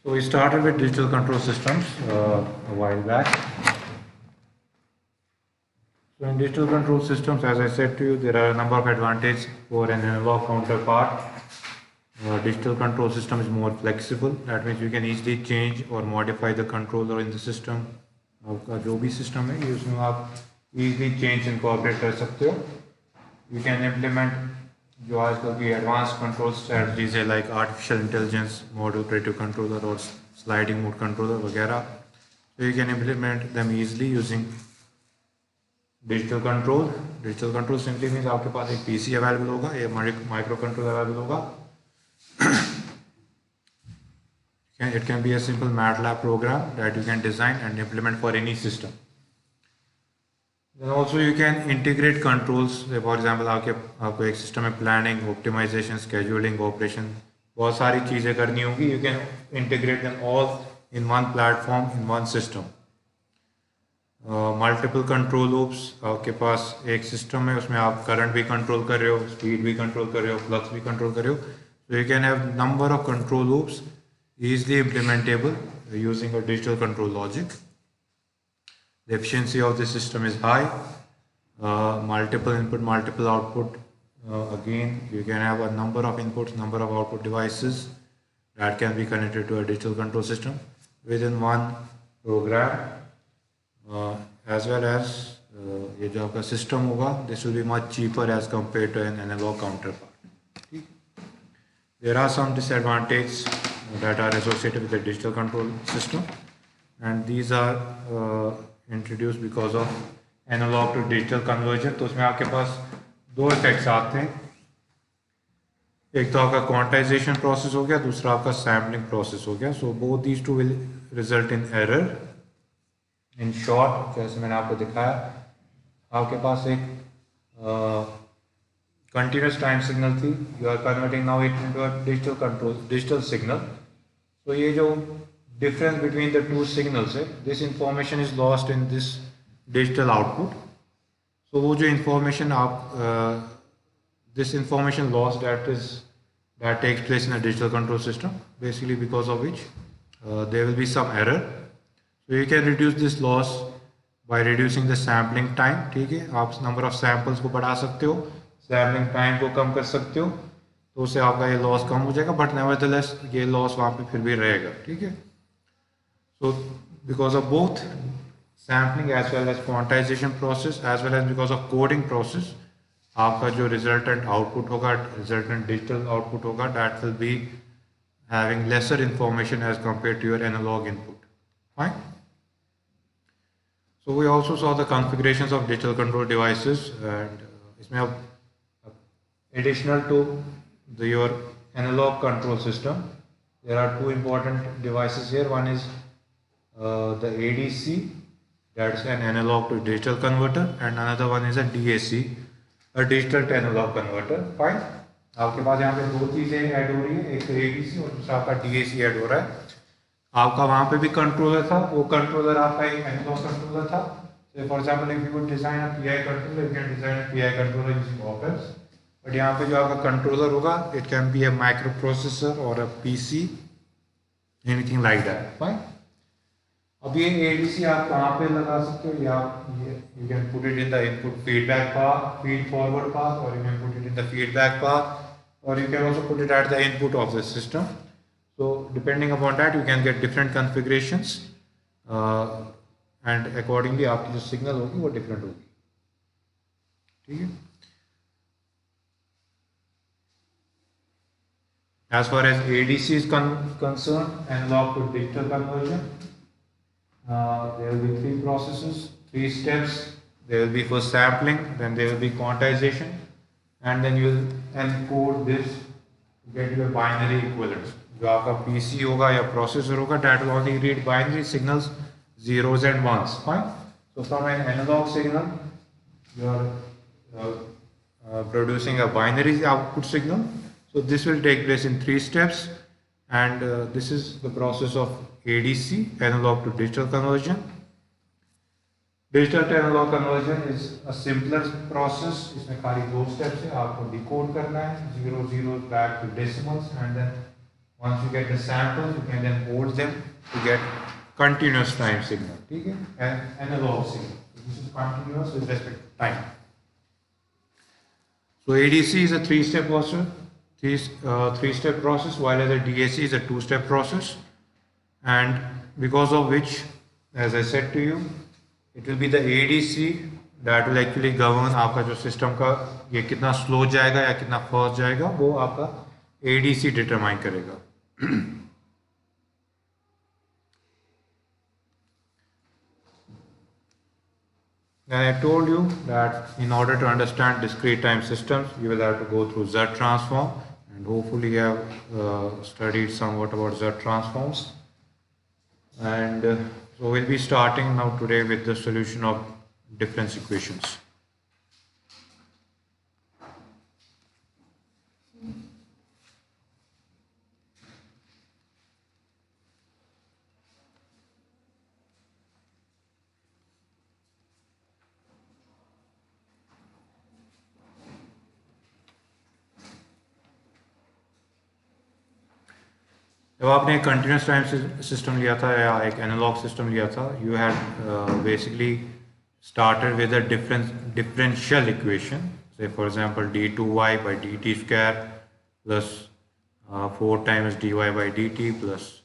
So we started with digital control systems a while back. So in digital control systems, as I said to you, there are a number of advantages for an analog counterpart. Digital control system is more flexible. That means you can easily change or modify the controller in the system. आपका जो भी system है ये उसमें आप easily change incorporate कर सकते हो. You can implement जो आजकल की एडवांस कंट्रोल स्ट्रेटजीज है like artificial intelligence model operative controller और स्लाइडिंग मोड कंट्रोलर वगैरह. So you can implement them easily using digital control. Digital control simply means आपके पास एक पीसी अवेलेबल होगा या माइक्रो कंट्रोलर अवेलेबल होगा. It can be a simple MATLAB program that you can design and implement for any system. Then also you can integrate controls. For example, आपको एक system में planning, optimisation, scheduling, operation बहुत सारी चीज़ें करनी होंगी. You can integrate them all in one platform in one system. Multiple control loops आपके पास एक सिस्टम है, उसमें आप करंट भी कंट्रोल कर रहे हो, स्पीड भी कंट्रोल कर रहे हो, फ्लक्स भी कंट्रोल कर रहे हो. So you can have number of control loops easily implementable using a digital control logic. The efficiency of the system is high. Multiple input, multiple output. Again, you can have a number of inputs, number of output devices that can be connected to a digital control system within one program. As well as ये जो आपका system होगा, this will be much cheaper as compared to an analog counterpart. There are some disadvantages that are associated with the digital control system, and these are introduced because of analog to digital conversion. तो उसमें आपके पास दो effects आते हैं. एक तो आपका quantization process हो गया, दूसरा आपका सैम्पलिंग प्रोसेस हो गया. So both these two will result in error. In short, जैसे मैंने आपको दिखाया, आपके पास एक कंटिन्यूस टाइम सिग्नल थी. You are converting now it into a digital signal. तो ये जो difference between the two signals है, this information is lost in this digital output. So वो जो इंफॉर्मेशन आप this information loss that takes place in a digital control system, basically because of which there will be some error. So you can reduce this loss by reducing the sampling time. ठीक है, आप number of samples को बढ़ा सकते हो, sampling time को कम कर सकते हो, तो उससे आपका ये लॉस कम हो जाएगा. बट नेवरदलेस ये लॉस वहाँ पे फिर भी रहेगा. ठीक है. So because of both sampling as well as quantization process as well as because of coding process, आपका जो रिजल्टेंट आउटपुट होगा, रिजल्टेंट डिजिटल आउटपुट होगा, that will be having lesser information as compare to your analog input. Fine. So we also saw the configurations of digital control devices, and इसमें अब additional to your analog control system, there are two important devices here. One is the ADC, that's an analog to digital converter, and another one is a DAC, a digital to analog converter. Fine. आपके पास यहाँ पे दो चीज़ें add हो रही है, एक तो ADC और दूसरा आपका DAC ऐड हो रहा है. आपका वहाँ पे भी कंट्रोलर था, वो कंट्रोलर आपका एक एनालॉग कंट्रोलर था. For example if you would design a PI controller, you can design a PI controller using op amps. But यहाँ पे जो आपका कंट्रोलर होगा, it can be a microprocessor और a PC, anything like that. Fine. अब ये ADC आप कहाँ पे लगा सकते हो, या you can put it in the input feedback path, feed forward path, और you can put it in the feedback path, और you can also put it at the input of the system. So depending upon that, you can get different configurations, and accordingly आपकी जो signal होगी वो different होगी. ठीक है. As far as ADC is concerned, analog to digital conversion, there will be three processes, three steps. There will be first sampling, then there will be quantization, and then you will encode this to get your binary equivalents. जो आपका PC होगा या processor होगा, that will only read binary signals, zeros and ones. Fine. So from an analog signal, you are producing a binary output signal. So this will take place in three steps, and this is the process of ADC, analog to digital conversion. Digital to analog conversion is a simpler process. इसमें खाली दो steps है. आपको decode करना है zero zero back to decimals, and then Once you get the samples, you can then hold them to get continuous time signal. Okay? And analog signal. So this is continuous with respect to time. So ADC is a three-step process. Three-step process, while as a DAC is a two-step process, and because of which, as I said to you, it will be the ADC that will actually govern आपका जो system का ये कितना slow जाएगा या कितना fast जाएगा, वो आपका ADC determine करेगा. And I told you that in order to understand discrete time systems, you will have to go through Z transform, and hopefully you have studied somewhat about Z transforms. And so we'll be starting now today with the solution of difference equations. जब आपने एक continuous time system लिया था या एक analogue system लिया था, you had basically started with a differential equation. Say for example d2y by dt square plus 4 times dy by dt plus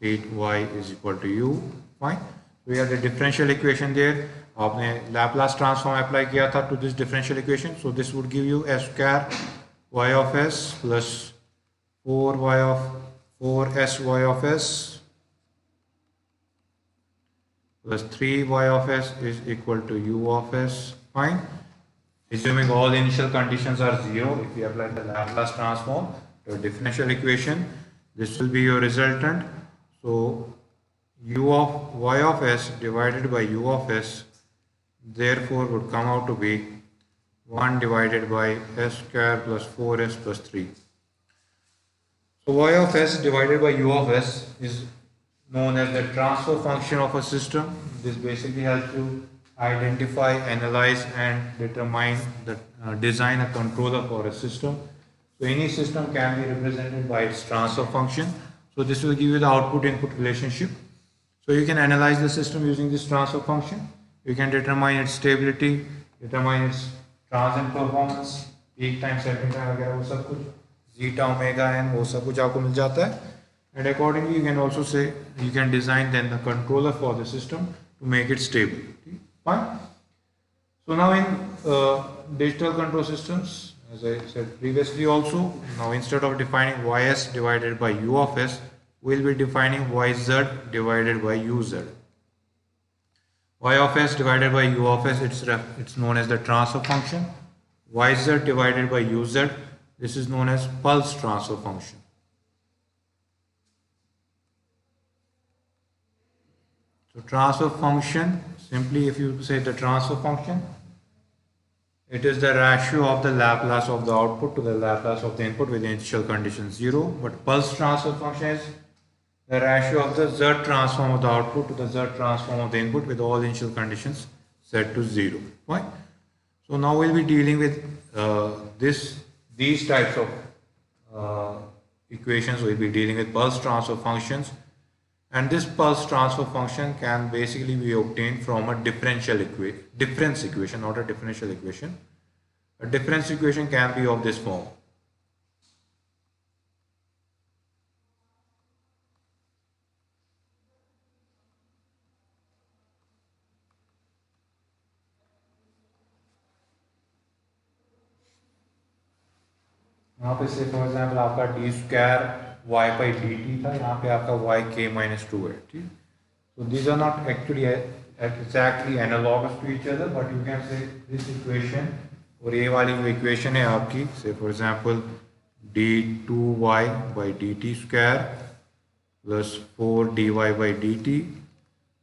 3y is equal to u. Fine. We have the differential equation there. आपने Laplace transform apply किया था to this differential equation. So this would give you s square y of s plus 4sy of s plus 3y of s is equal to u of s. Fine. Assuming all initial conditions are 0, if you apply the Laplace transform to a differential equation, this will be your resultant. So u of y of s divided by u of s therefore would come out to be 1 divided by s square plus 4s plus 3. So y of s divided by u of s is known as the transfer function of a system. This basically helps you identify, analyze and determine the design a controller for a system. So any system can be represented by its transfer function. So this will give you the output input relationship. So you can analyze the system using this transfer function. You can determine its stability, determine its transient performance, peak time, settling time वगैरह वो सब कुछ zeta omega n वो सब कुछ आपको मिल जाता है. And accordingly you can also say you can design then the controller for the system to make it stable. Fine. So now in digital control systems, as I said previously also, now instead of defining ys divided by u of s, we will be defining yz divided by uz. Y of s divided by u of s, it's known as the transfer function. Yz divided by uz, this is known as pulse transfer function. So transfer function, simply if you say the transfer function, it is the ratio of the Laplace of the output to the Laplace of the input with the initial condition 0. But pulse transfer function is the ratio of the Z transform of the output to the Z transform of the input with all initial conditions set to 0. Right? So now we'll be dealing with these types of equations. We'll be dealing with pulse transfer functions. And this pulse transfer function can basically be obtained from a difference equation, not a differential equation. A difference equation can be of this form. यहाँ पे से for example आपका D square y by dt था, यहाँ पे आपका y k minus 2 है. ठीक. So these are not actually exactly analogous to each other, but you can say this equation और ये वाली जो equation है आपकी, say for example d2y by dt square plus 4 dy by dt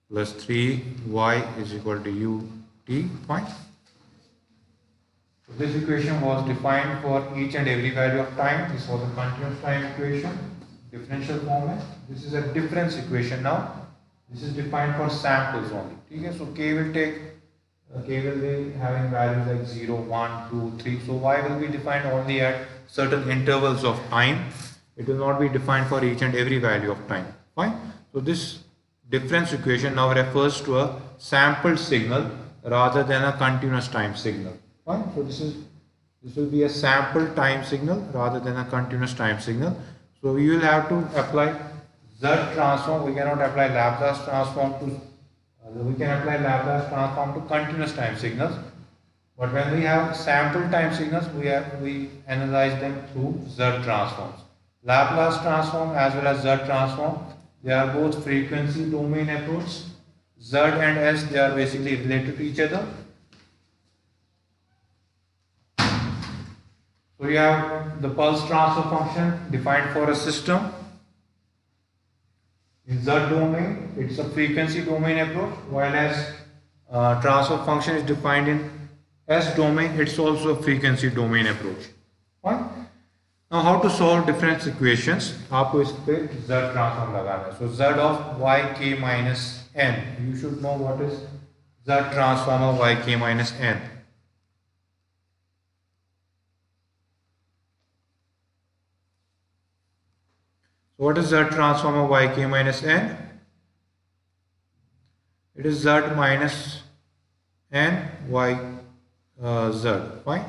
plus 3y is equal to ut. Fine. So this equation was defined for each and every value of time. This was a continuous time equation, differential form है. This is a difference equation now. This is defined for samples only. ठीक है. So k will be having values like 0, 1, 2, 3. So y will be defined only at certain intervals of time. It will not be defined for each and every value of time. Fine. So this difference equation now refers to a sampled signal rather than a continuous time signal. Fine. So this will be a sample time signal rather than a continuous time signal. So we will have to apply Z transform. We cannot apply Laplace transform to we can apply Laplace transform to continuous time signals. But when we have sample time signals, we analyze them through Z transforms. Laplace transform as well as Z transform, they are both frequency domain approach. Z and S, they are basically related to each other. So we have the pulse transfer function defined for a system. In Z domain, it's a frequency domain approach, while as transfer function is defined in S domain, it's also a frequency domain approach. Fine. Now how to solve difference equations? आपको इस पे Z transform लगाना है. So Z of yk minus n. You should know what is Z transform of yk minus n. So what is Z transform of yk minus n? It is Z minus n y Z. Fine.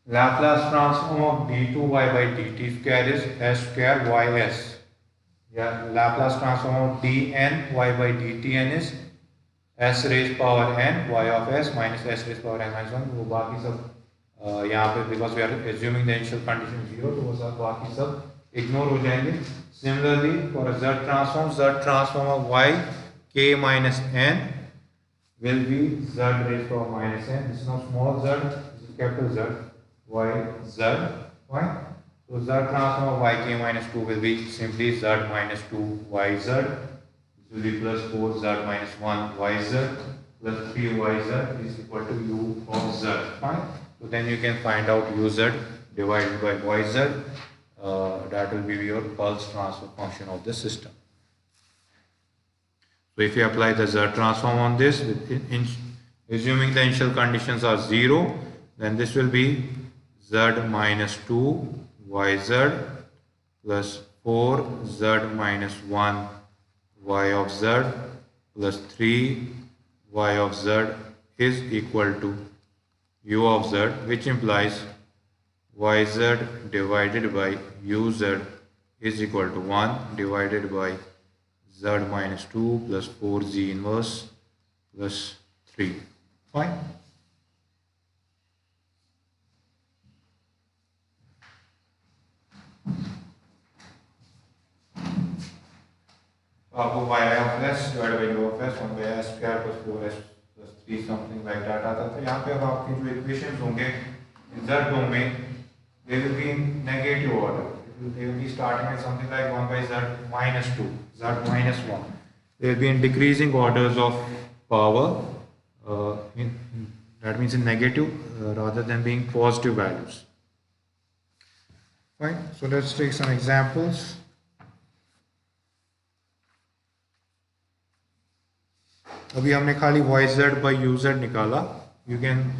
Laplace transform of d2y by dt square is s square ys. Yeah, Laplace transform of dn y by dtn is s raised power n y of s minus s raised power n minus 1. वो बाकी सब यहाँ पे because we are assuming the initial condition 0, तो वो सब बाकी सब ignore हो जाएंगे. Similarly, for a Z transform of y k minus n will be z raised to power minus n. This is now small z, this is capital Z, y z. Fine. So z transform of yk minus 2 will be simply z minus 2 yz. This will be plus 4z minus 1 yz plus 3 yz is equal to u of z. Fine. So then you can find out uz divided by yz. That will be your pulse transfer function of the system. So if you apply the Z transform on this, assuming the initial conditions are 0, then this will be Z minus 2 yz plus 4z minus 1 y of z plus 3 y of z is equal to u of z, which implies yz divided by uz is equal to 1 divided by z minus 2 plus 4z inverse plus 3. Fine. आपको y of s divided by u of s 1 by s square plus 4s plus 3 something like that आता था. यहाँ पे अब आपके जो equations होंगे in z domain, they will be in negative order. They will be starting with something like 1 by z minus 2, z minus 1. They will be in decreasing orders of power, that means in negative rather than being positive values. Fine. So let's take some examples. अभी हमने खाली yz by uz निकाला. You can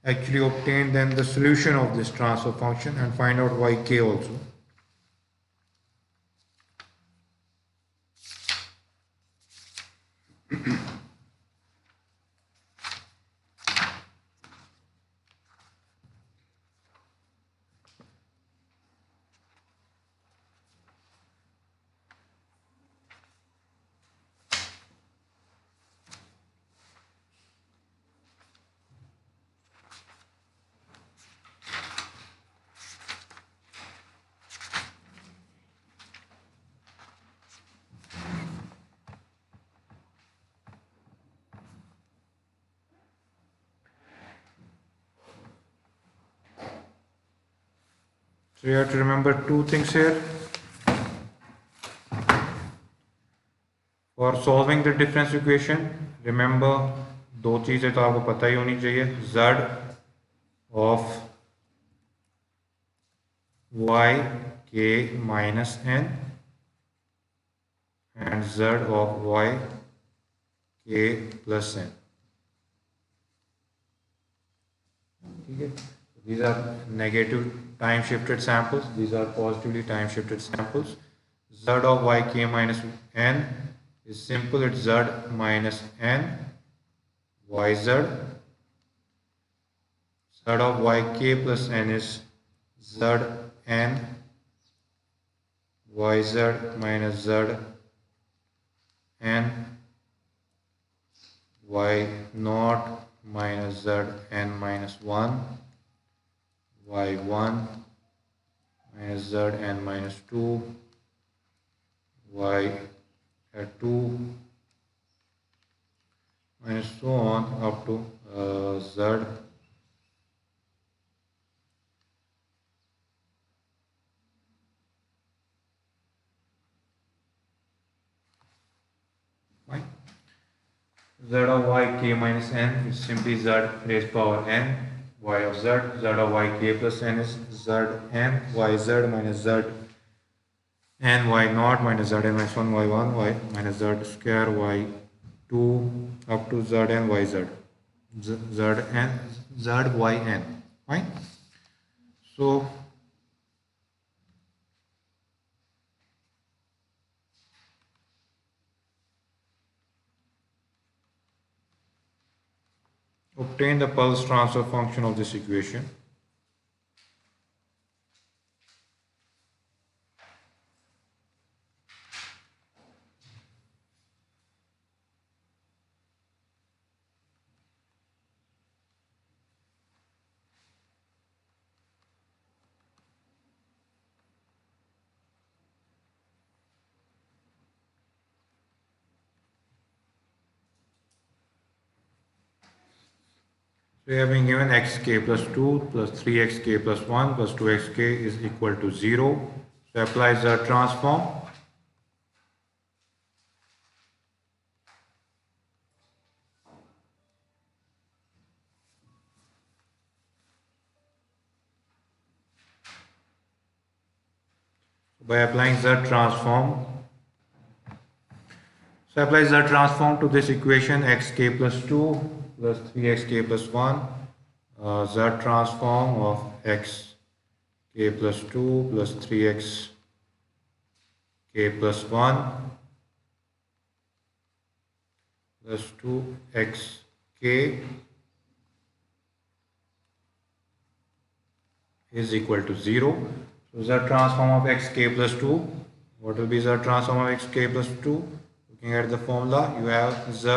actually obtain then the solution of this transfer function and find out yk also. So you have to remember two things here. For solving the difference equation, remember दो चीज़ें तो आपको पता ही होनी चाहिए. Z of y k minus n and Z of y k plus n. ठीक है. These are negative time shifted samples. These are positively time shifted samples. Z of yk minus n is simple. It's z minus n yz. Z of yk plus n is z n yz minus z n y naught minus z n minus 1 y1 minus z n minus 2 y at 2 minus so on up to z. Fine. Z of yk minus n is simply z raised power n y of z. Z of yk plus n is z n yz minus z n y naught minus z n minus 1 y1 y minus z square y2 up to z n yz. Z n z y n. Fine. So obtain the pulse transfer function of this equation. So we have been given xk plus 2 plus 3xk plus 1 plus 2xk is equal to 0. So apply the transform. By applying z transform, so apply z transform to this equation xk plus 2 plus 3xk plus 1, z transform of xk plus 2 plus 3xk plus 1 plus 2xk is equal to 0. So z transform of xk plus 2, what will be z transform of xk plus 2? Looking at the formula, you have z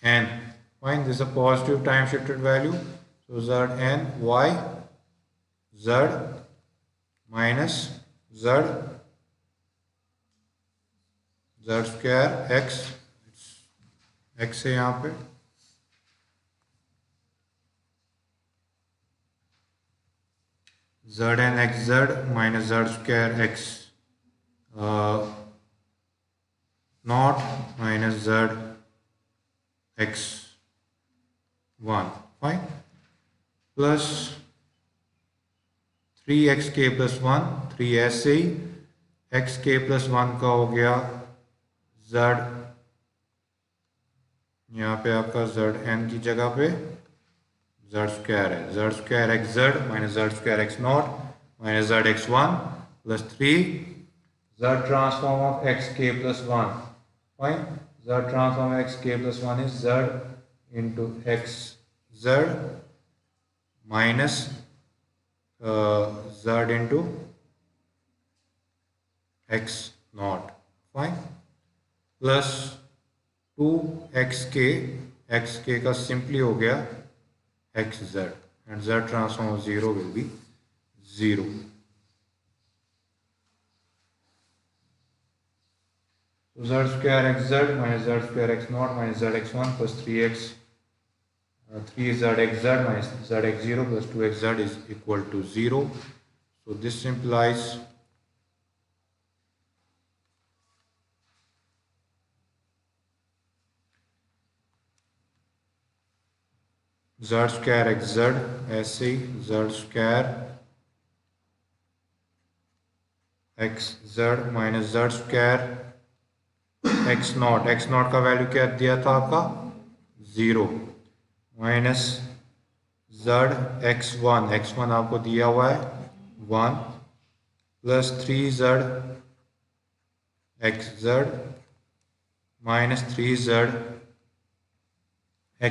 n. Fine, this is a positive time shifted value. So z n y z minus z square x, x है यहाँ पे, z n x z minus z square x naught minus z x 1. Fine. Plus 3xk plus 1, 3 ऐसे ही xk plus 1 का हो गया z, यहाँ पे आपका z n की जगह पे z square है, z square x z minus z square x naught minus z x 1 plus 3 z transform of xk plus 1. Fine. Z transform of xk plus 1 is z into x z minus z into x naught. Fine. Plus 2xk, xk का simply हो गया xz and z transform of 0 will be 0. So z square xz minus z square x naught minus zx1 plus 3x 3zxz minus zx0 plus 2xz is equal to 0. So this implies z square xz ऐसे z square xz minus z square x naught का value क्या दिया था आपका 0 minus x1 आपको दिया हुआ है 1 plus 3z xz minus 3z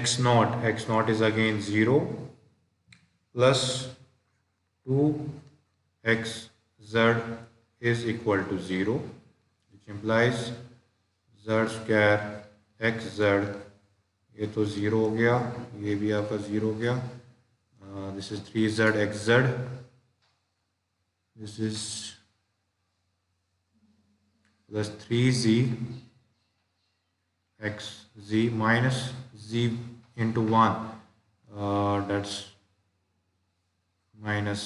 x0 is again 0 plus 2xz is equal to 0, which implies z square xz, ये तो 0 हो गया, ये भी आपका 0 हो गया. This is 3z xz, this is plus 3z xz minus z into 1, that's minus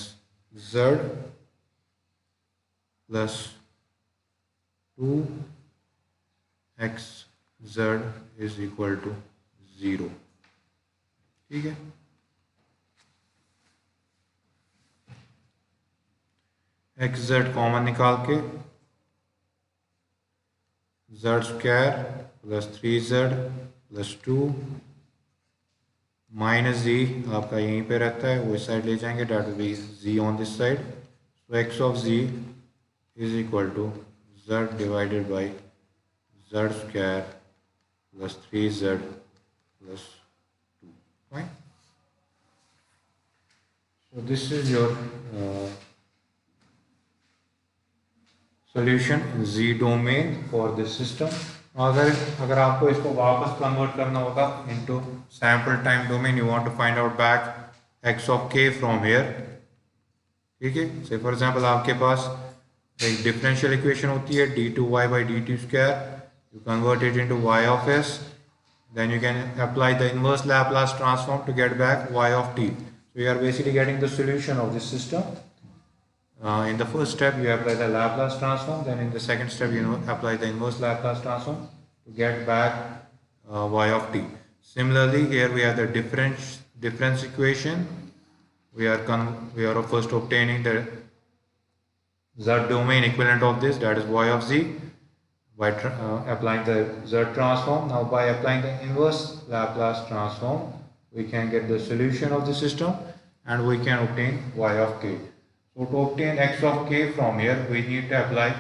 z plus 2xz is equal to 0. ठीक है. xz कॉमन निकाल के z square plus 3z plus 2 minus z आपका यहीं पे रहता है, वो इस साइड ले जाएंगे, that will be z on this side. So x of z is equal to z divided by z square plus 3z plus 2. Fine. So this is your solution in Z domain for this system. अगर आपको इसको वापस convert करना होगा into sample time domain, you want to find out back x of k from here. ठीक है. Say for example आपके पास एक डिफरेंशियल इक्वेशन होती है d2y by dt square, you convert it into y of s, then you can apply the inverse Laplace transform to get back y of t. So you are basically getting the solution of this system. In the first step you apply the Laplace transform, then in the second step you apply the inverse Laplace transform to get back y of t. Similarly here we have the difference equation. We are first obtaining the z domain equivalent of this, that is y of z, by applying the z transform. Now by applying the inverse Laplace transform we can get the solution of the system and we can obtain y of k. So to obtain x of k from here, we need to apply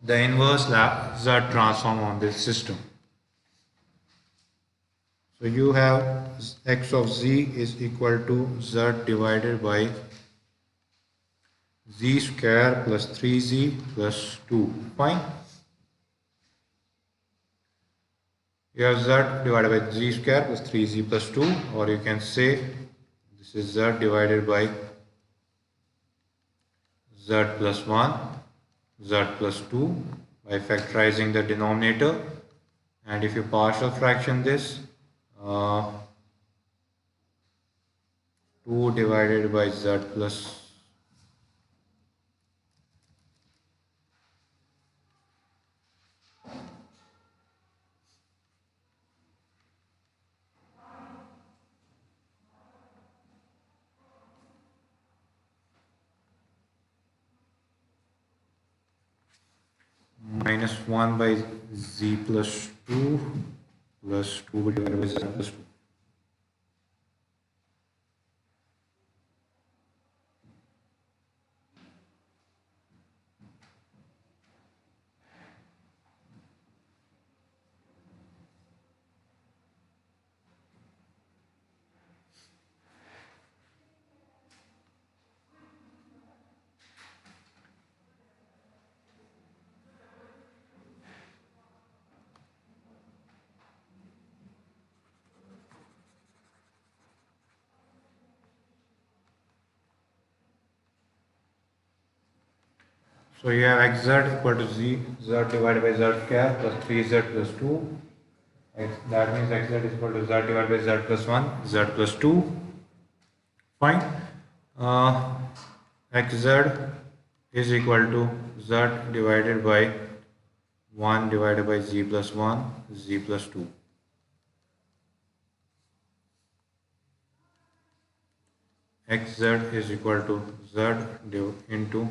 the inverse z transform on this system. So you have x of z is equal to z divided by z square plus 3z plus 2. Fine. You have z divided by z square plus 3z plus 2, or you can say this is z divided by z plus 1, z plus 2 by factorizing the denominator, and if you partial fraction this, 2 divided by z plus minus 1 by z plus 2 plus 2 divided by z plus 2. So you have xz equal to z divided by z square plus 3z plus 2. That means xz is equal to z divided by z plus 1, z plus 2. Fine. Xz is equal to z divided by 1 divided by z plus 1, z plus 2. Xz is equal to z into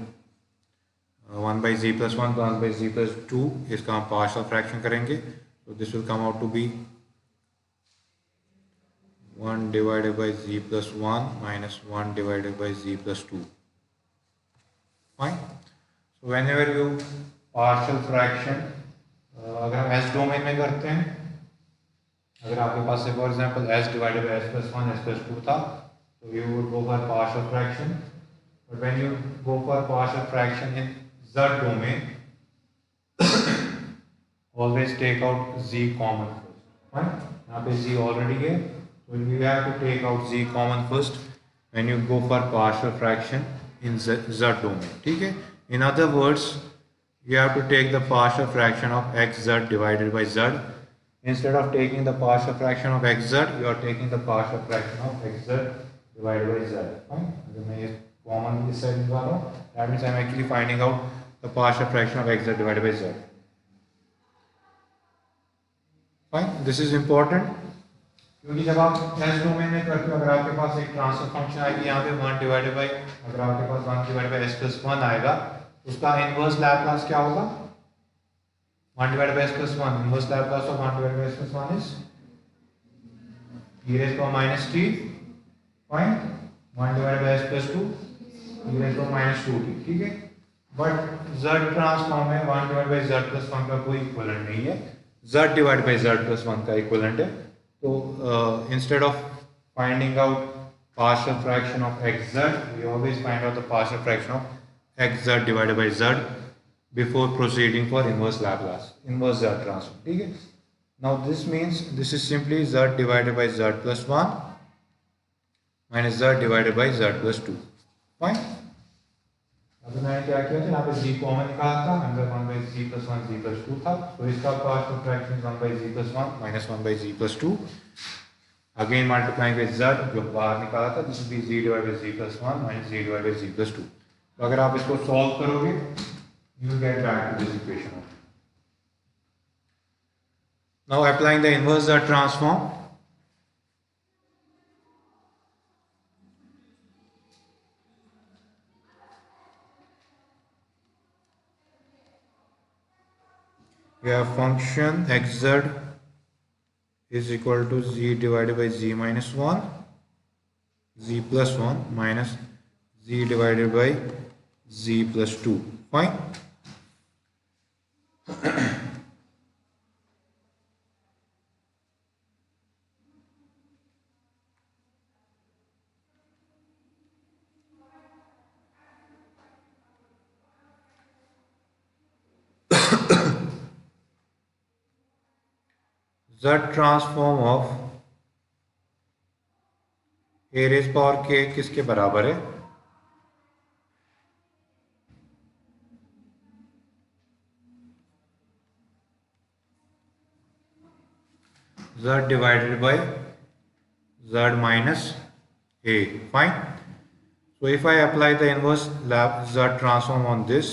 1 by z plus 1 1 by z plus 2, इसका हम partial fraction करेंगे. So this will come out to be 1 divided by z plus 1 minus 1 divided by z plus 2. Fine. So whenever you partial fraction अगर हम s domain में करते हैं, अगर आपके पास से for example s divided by s plus 1 s plus 2 था, तो you would go for partial fraction. But when you go for partial fraction in z domain, always take out z common first. Fine. यहाँ पे z already है, so you have to take out z common first when you go for partial fraction in z domain. ठीक है. In other words, you have to take the partial fraction of xz divided by z. Instead of taking the partial fraction of xz, you are taking the partial fraction of xz divided by z. Fine. अगर मैं ये common इस side निकाल रहा हूँ, that means I am actually finding out the partial fraction of xz divided by z. Fine. This is important क्योंकि जब आप s डोमेन में करते हो, अगर आपके पास एक ट्रांसफर फंक्शन आएगी यहाँ पे 1 डिवाइडेड बाय, अगर आपके पास 1 डिवाइडेड बाय s plus 1 आएगा, उसका इनवर्स लैप्लास क्या होगा? 1 divided by s plus 1. Inverse Laplace of 1 divided by s plus 1 is e raised to power minus t. Fine. 1 divided by s plus 2 e raised to power minus 2t. ठीक है. But z transform में 1 divided by z plus 1 का कोई equivalent नहीं है. z divided by z plus 1 का equivalent है. तो instead of finding out partial fraction of xz, we always find out the partial fraction of xz divided by z before proceeding for inverse Laplace, inverse z transform. ठीक है. Now this means this is simply z divided by z plus 1 minus z divided by z plus 2. Fine. अब मैंने क्या किया था, यहाँ पे z common निकाला था, अंदर 1 by z plus 1 z plus 2 था, तो इसका partial fraction 1 by z plus 1 minus 1 by z plus 2. Again multiplying with z, जो बाहर निकाला था, this will be z divided by z plus 1 minus z divided by z plus 2. तो अगर आप इसको सॉल्व करोगे, you will get back to this equation. Now applying the inverse Z transform, we have function xz is equal to z divided by z minus 1, z plus 1 minus z divided by z plus 2. Fine. Z transform of a raised power k किसके बराबर है? Z divided by Z minus a. Fine. So if I apply the inverse Z transform on this,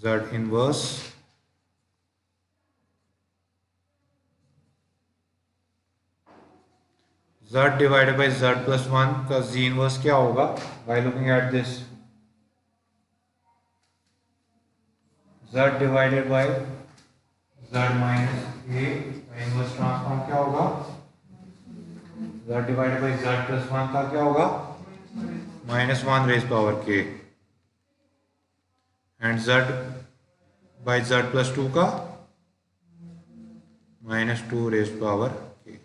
Z inverse Z divided by Z plus 1 का Z inverse क्या होगा? By looking at this, Z divided by Z minus a का inverse transform क्या होगा? Z divided by Z plus 1 का क्या होगा? minus 1 raised power k, and Z by Z plus 2 का minus 2 raised power k.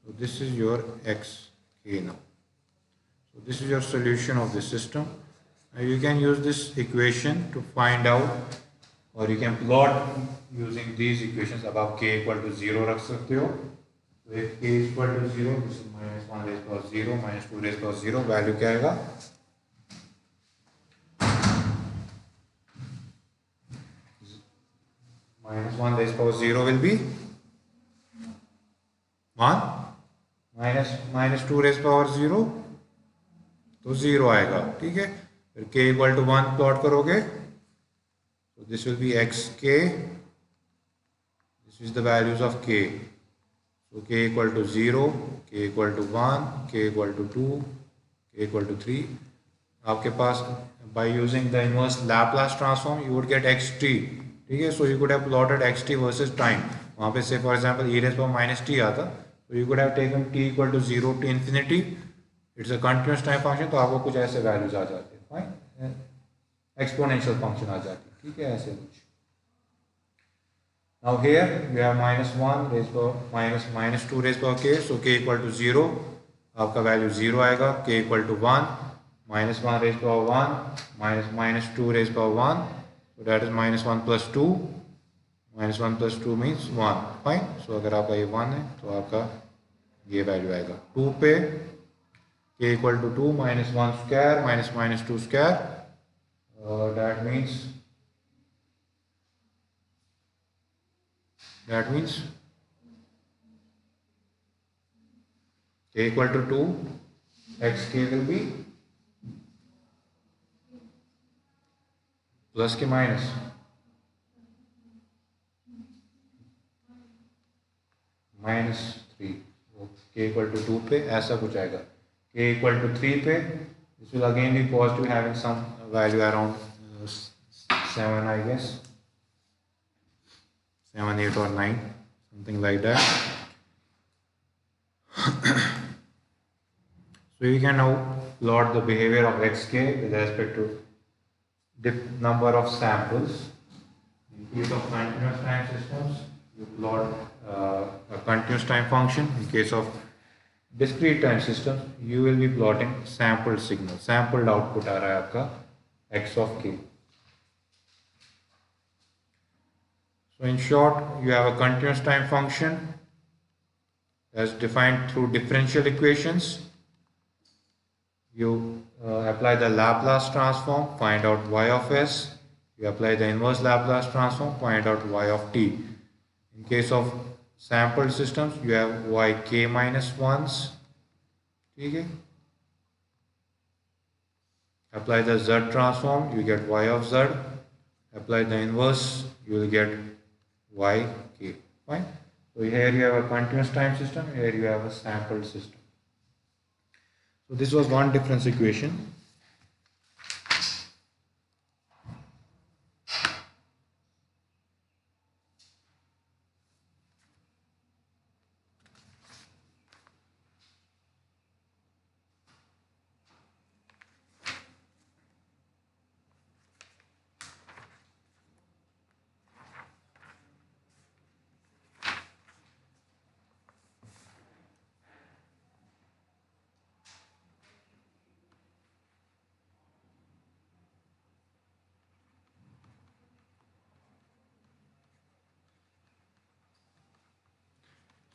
So this is your x k now. So this is your solution of this system. Now you can use this equation to find out, or you can plot using these equations. अब आप k equal to 0 रख सकते हो. So if k is equal to 0, this is minus 1 raised power 0 minus 2 raised power 0. Value क्या आएगा? Minus 1 raised power 0 will be 1 minus 2 raised power 0, तो 0 आएगा. ठीक है. फिर k equal to 1 प्लॉट करोगे, so this will be x k. This is the values of k. So k equal to 0, k equal to 1, k equal to 2, k equal to 3. आपके पास by using the inverse Laplace transform you would get xt. ठीक है. So you could have plotted xt versus time. वहाँ पे से for example e raised power minus t आता, So you could have taken t equal to 0 to infinity. It's a continuous time function, तो आपको कुछ ऐसे values आ जाते हैं, fine. Exponential function आ जाती है, ठीक है, ऐसे कुछ. Now here you have -1 raised to -2 raised to k, so k equal to 0, आपका value 0 आएगा, k equal to 1, -1 raised to 1 -2 raised to 1, so that is -1 plus 2, -1 plus 2 means 1, fine. So अगर आपका ये 1 है तो आपका ये value आएगा 2 पे, k equal to 2 -1 square -2 square, that means k equal to 2, xk will be plus के minus, -3, k equal to 2 पे ऐसा कुछ आएगा. k equal to 3 पे this will again be positive, having some value around 7, I guess 7, 8 or 9, something like that. So you can now plot the behavior of xk with respect to the number of samples. In case of continuous time systems, you plot a continuous time function. In case of discrete time systems, you will be plotting sampled signal, sampled output आ रहा है आपका x of k. So in short, you have a continuous time function as defined through differential equations. You apply the Laplace transform, find out y of s. You apply the inverse Laplace transform, find out y of t. In case of sampled systems, you have yk minus 1s. Okay? Apply the z transform, you get y of z. Apply the inverse, you will get yk. Fine. So here you have a continuous time system, here you have a sampled system. So this was one difference equation.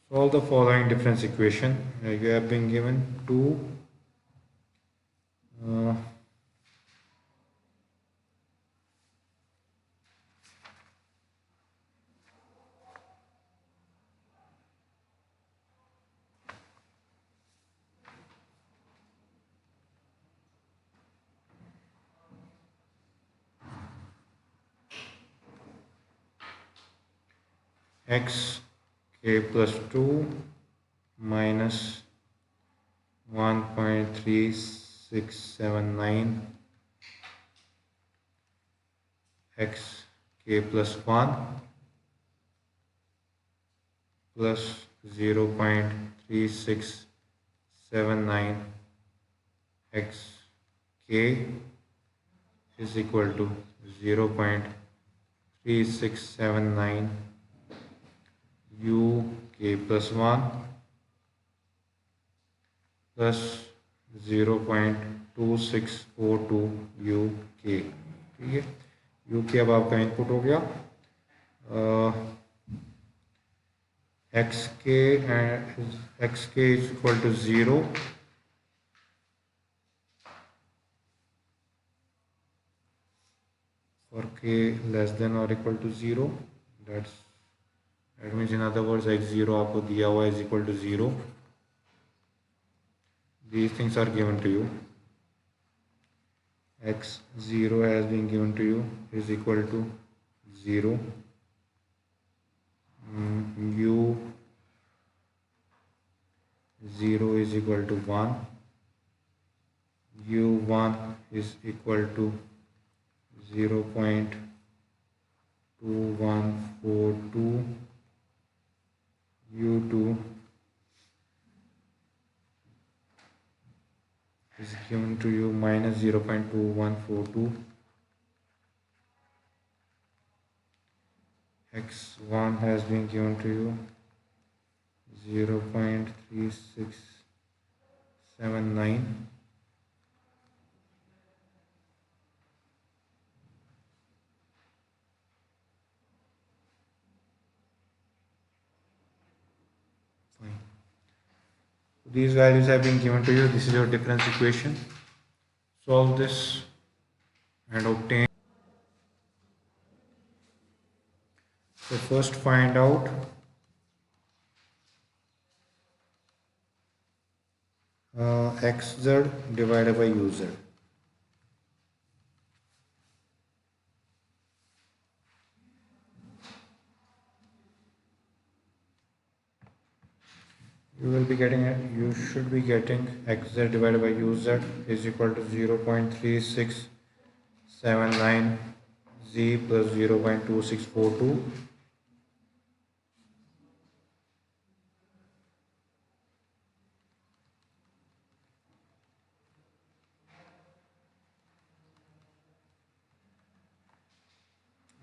Solve the following difference equation. You have been given 2 x k plus 2 minus 1.3679 x k plus 1 plus 0.3679 x k is equal to 0.3679 u k plus 1 plus 0.2642 u k. ठीक है, u k अब आपका input हो गया. xk is equal to 0 for k less than or equal to 0. That means in other words x0 आपको दिया हुआ is equal to 0. These things are given to you. x0 has been given to you is equal to 0. u0 is equal to 1. u1 is equal to 0.2142. u2 is given to you minus 0.2142, x1 has been given to you 0.3679, fine. These values have been given to you. This is your difference equation. Solve this and obtain. So first find out xz divided by uz. You should be getting xz divided by uz is equal to 0.3679 z plus 0.2642.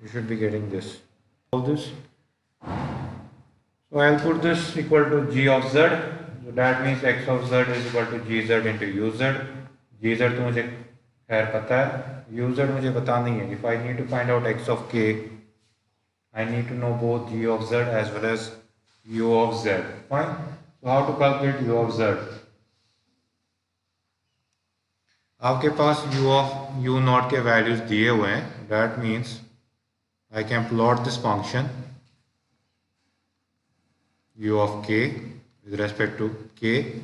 You should be getting this. All this. So I'll put this equal to g of z. So that means x of z is equal to gz into uz. gz तो मुझे खैर पता है, uz मुझे पता नहीं है. If I need to find out x of k, I need to know both g of z as well as u of z. Fine. So how to calculate u of z? आपके पास u of u naught के values दिए हुए हैं. That means I can plot this function u of k with respect to k.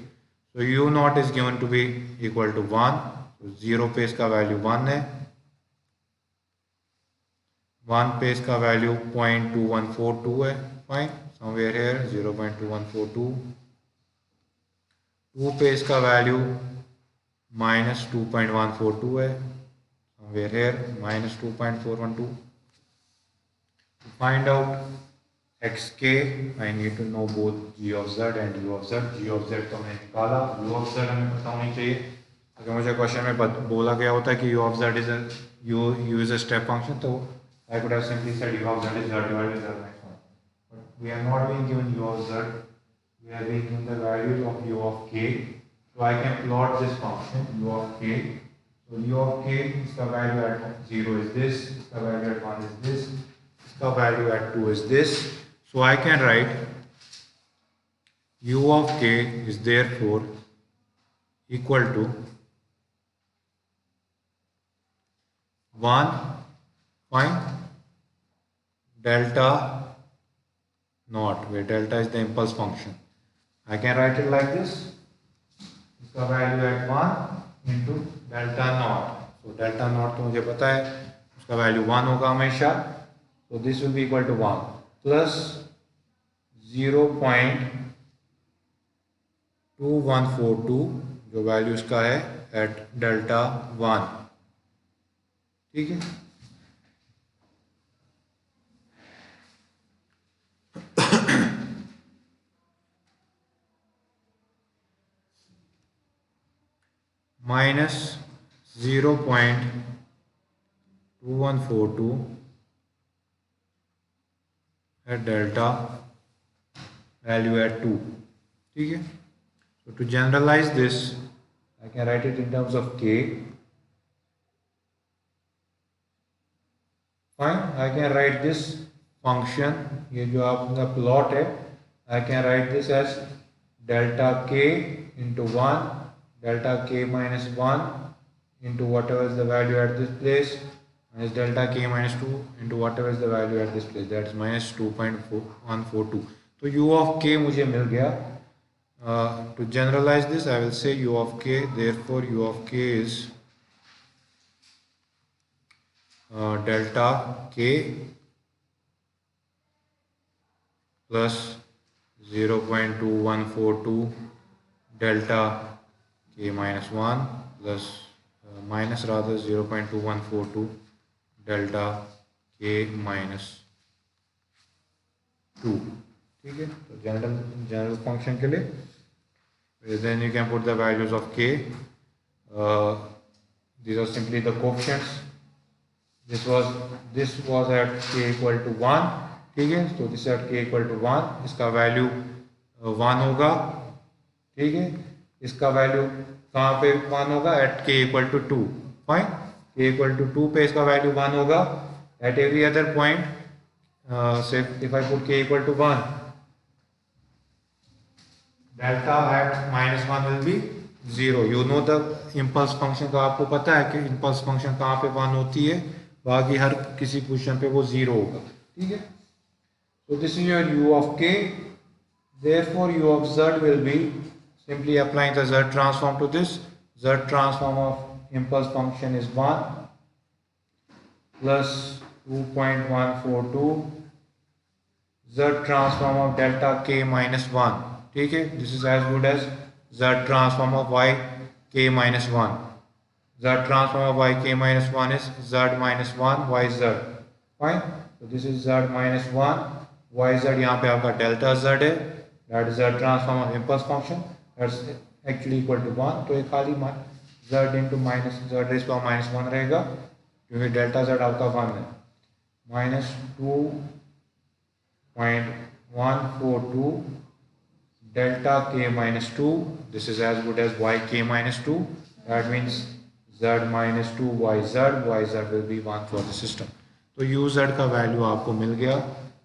So u naught is given to be equal to 1. So 0 पे इसका value 1 है, 1 पे इसका वैल्यू 0.2142 है. Fine, somewhere here 0.2142. 2 पे इसका वैल्यू माइनस 2.142 है, somewhere here minus 2.412. To find out xk, I need to know both g of z and u of z. g of z तो मैंने निकाला, u of z हमें पता होनी चाहिए. अगर मुझे क्वेश्चन में बोला गया होता है कि u of z is a step function, तो I could have simply said u of z is z divided by z minus 1. But we are not being given u of z. We are being given the values of u of k. So I can plot this function u of k. So u of k, इसका value at 0 is this, इसका value at 1 is this, इसका value at 2 is this. So I can write u of k is therefore equal to 1, fine, delta naught, where delta is the impulse function. I can write it like this. इसका value at 1 into delta naught. So delta naught तो मुझे पता है, उसका value 1 होगा हमेशा. So this will be equal to 1 plus 0.2142 जो value इसका है एट डेल्टा 1. ठीक है. Minus 0.2142 at delta value at 2. ठीक है. So to generalize this, I can write it in terms of k. Fine. I can write this function, ये जो आपका plot है, I can write this as delta k into 1, delta k minus 1 into whatever is the value at this place, minus delta k minus 2 into whatever is the value at this place, that is minus 2.142. तो u of k मुझे मिल गया. To generalize this, I will say u of k, therefore u of k is delta k plus 0.2142 delta k minus 1 plus minus rather 0.2142 delta k minus 2. ठीक है. तो general function के लिए then you can put the values of k. these are simply the coefficients. this was at k equal to 1, ठीक है. तो this eight k equal to 1, इसका value 1 होगा, ठीक है. इसका वैल्यू कहाँ पे 1 होगा? At k equal to 2. Fine. k equal to 2 पे इसका वैल्यू 1 होगा. At every other point, say if I put k equal to 1, delta at -1 will be 0. You know the impulse function का आपको पता है कि impulse function कहाँ पे 1 होती है, बाकी हर किसी पोजीशन पे वो 0 होगा, ठीक है. So this is your u of k. Therefore u of z will be simply applying the z transform to this. Z transform of impulse function is 1 plus 2.142 z transform of delta k minus 1, ठीक है. This is as good as z transform of y k minus 1. Z transform of y k minus 1 is z minus 1 yz. Fine. So this is z minus 1 yz. यहाँ पे आपका delta z है. That is z transform of impulse function. That's actually equal to 1. तो ये खाली z into minus z raised to minus 1 रहेगा, क्योंकि delta z आपका 1 है. Minus 2.142 delta k minus 2. This is as good as y k minus 2. That means z minus 2 yz will be 1 for the system. तो uz का value आपको मिल गया.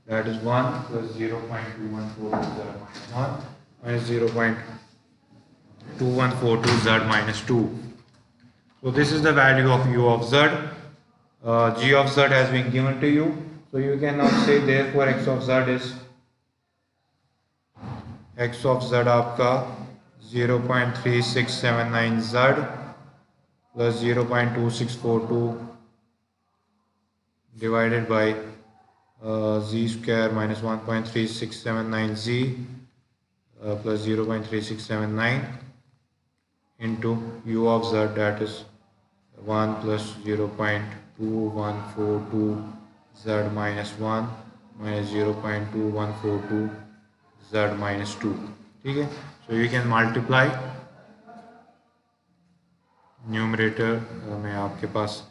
That is 1 plus 0.2142 z minus 1 minus 0.2142 z minus 2. So this is the value of u of z. G of z has been given to you. So you can now say therefore x of z is x of z आपका 0.3679 z plus 0.2642 divided by z square minus 1.3679 z plus 0.3679 into u of z, that is 1 plus 0.2142 z minus 1 minus 0.2142 z minus 2, ठीक है. So you can multiply numerator में आपके पास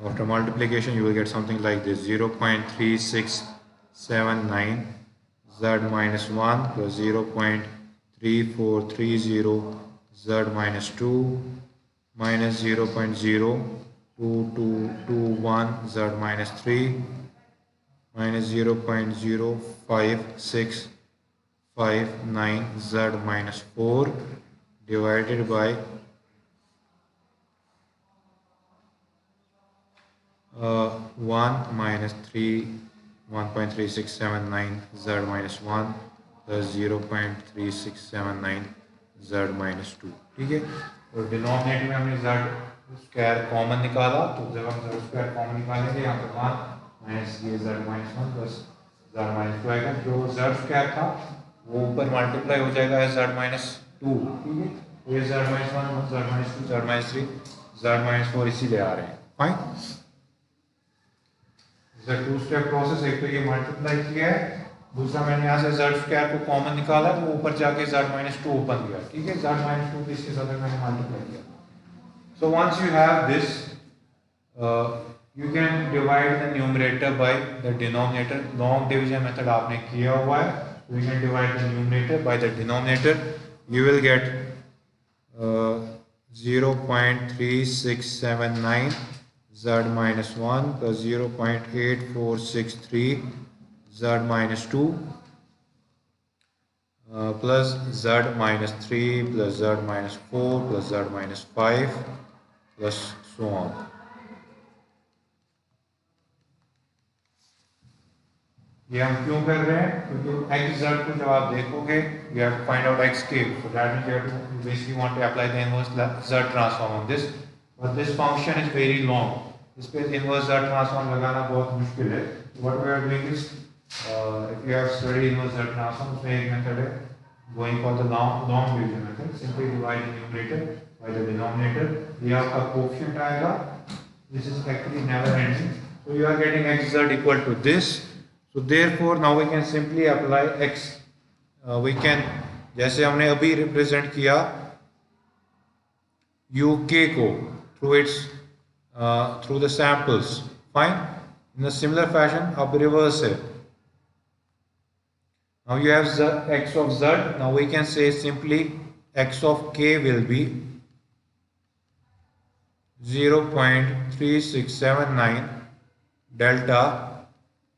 after multiplication you will get something like this: 0.3679 z minus 1 plus 0.3430 z minus 2 minus 0.02221 z minus 3 minus 0.0565 z minus 4 divided by 1 minus 1.3679 z minus 1 plus 0.3679 z minus 2, ठीक है. और denominator में हमने z square common निकाला, तो जब हम z square common निकालेंगे यहाँ पर 1 माइनस ये z minus 1 plus z minus 2 आएगा. जो z स्क्वायर था वो ऊपर मल्टीप्लाई हो जाएगा z माइनस 2, ठीक है. ये z minus 1 z minus 2 z minus 3 z minus 4 इसीलिए आ रहे हैं. फाइन. Two step process. एक तो ये मल्टीप्लाई किया है, दूसरा मैंने यहाँ से z स्क्वायर को कॉमन निकाला तो वो ऊपर जाके z माइनस 2 ओपन किया, ठीक है. z माइनस 2 को इसके साथ मैंने मल्टीप्लाई किया. So once you have this you can divide the numerator by the denominator. Long division method आपने किया हुआ है. You can divide the numerator by the denominator. You will get 0.3679 z minus 1 plus 0.8463 z minus 2 plus z minus 3 plus z minus 4 plus z minus 5 plus so on. ये हम क्यों कर रहे हैं? क्योंकि x z को जब आप देखोगे you have to find out x cube. So that means you have to basically want to apply the inverse z transform on this. But this function is very long. इस पे inverse z transform लगाना बहुत मुश्किल है. What we are doing is if you have studied inverse z transform, उसमें एक method है going for the long division method. Simply divide the numerator by the denominator. ये आपका कोएफिशिएंट आएगा. This is actually never ending. So you are getting x z equal to this. So therefore now we can simply apply x. We can, जैसे हमने अभी represent किया, u k को through its through the samples. Fine. In a similar fashion, अब reverse है. Now you have z, x of z. Now we can say simply x of k will be 0.3679 delta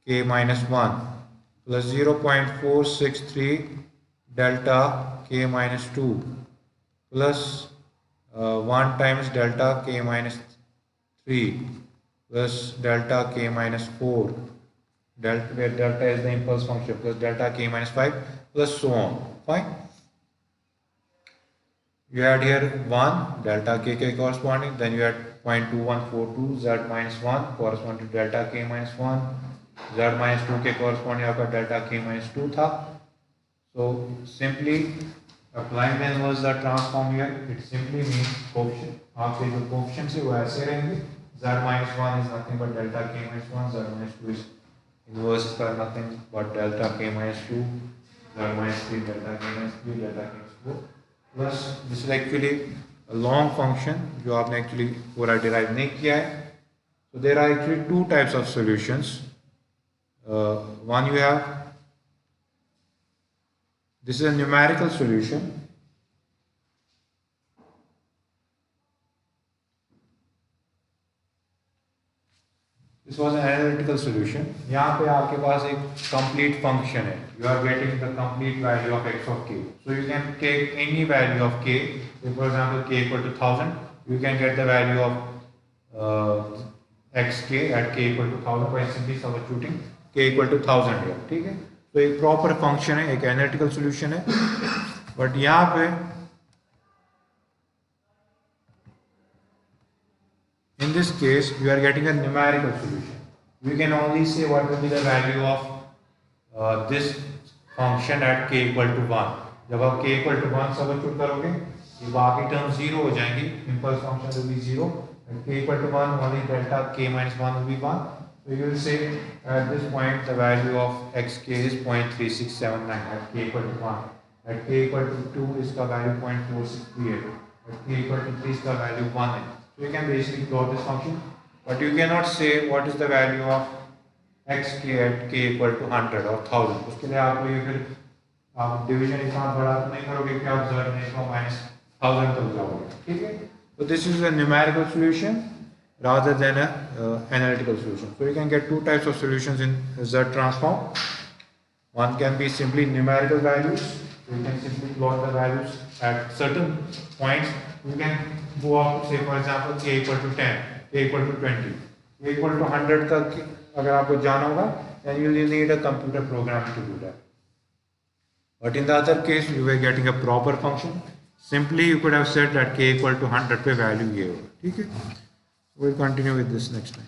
k minus 1 plus 0.463 delta k minus 2 plus 1 times delta k minus 3 plus delta k minus 4 delta, where delta is the impulse function, plus delta k minus 5 plus so on. Fine. You had here 1 delta k corresponding, then you had 0.2142 z minus 1 corresponding to delta k minus 1, z minus 2 के corresponding आपका delta k minus 2 था. So simply applying the inverse the transform here, it simply means coefficient. आपके जो coefficient है वो ऐसे रहेंगे. Z minus 1 is nothing but delta k minus 1, z minus 2 is inverse का nothing but delta k minus 2, z minus 3 delta k minus 3, delta k minus 4. Plus this is actually a long function जो आपने actually पूरा derive नहीं किया है. So there are actually two types of solutions. One you have, this is a numerical solution. This was an analytical solution. यहाँ पे आपके पास एक complete function है. You are getting the complete value of x of k. So you can take any value of k. So for example, k equal to 1000. You can get the value of xk at k equal to 1000 by simply substituting k equal to 1000 here. ठीक है? तो एक proper function है, एक analytical solution है. But यहाँ पे in this case, you are getting a numerical solution. We can only say what will be the value of this function at k equal to 1. जब आप k equal to 1 substitute करोगे, ये बाकी terms 0 हो जाएंगे. Impulse function will be 0. At k equal to 1, only delta k minus 1 will be 1. So you will say at this point the value of xk is 0.3679 at k equal to 1. At k equal to 2 इसका value 0.4638. At k equal to 3 इसका value 1 है. So you can basically plot this function, but you cannot say what is the value of xk at k equal to 100 or 1000. उसके लिए आपको ये फिर आप division इतना बड़ा तो नहीं करोगे कि आप z में इसको minus 1000 तक जाओगे. ठीक है? So this is a numerical solution rather than a analytical solution. So you can get two types of solutions in Z transform. One can be simply numerical values. So you can simply plot the values at certain points. You can go up to say for example k equal to 10, k equal to 20, k equal to 100 तक अगर आपको जाना होगा, then you will need a computer program to do that. But in the other case, you were getting a proper function. Simply you could have said that k equal to 100 पे value ये होगा. ठीक है? We'll continue with this next time.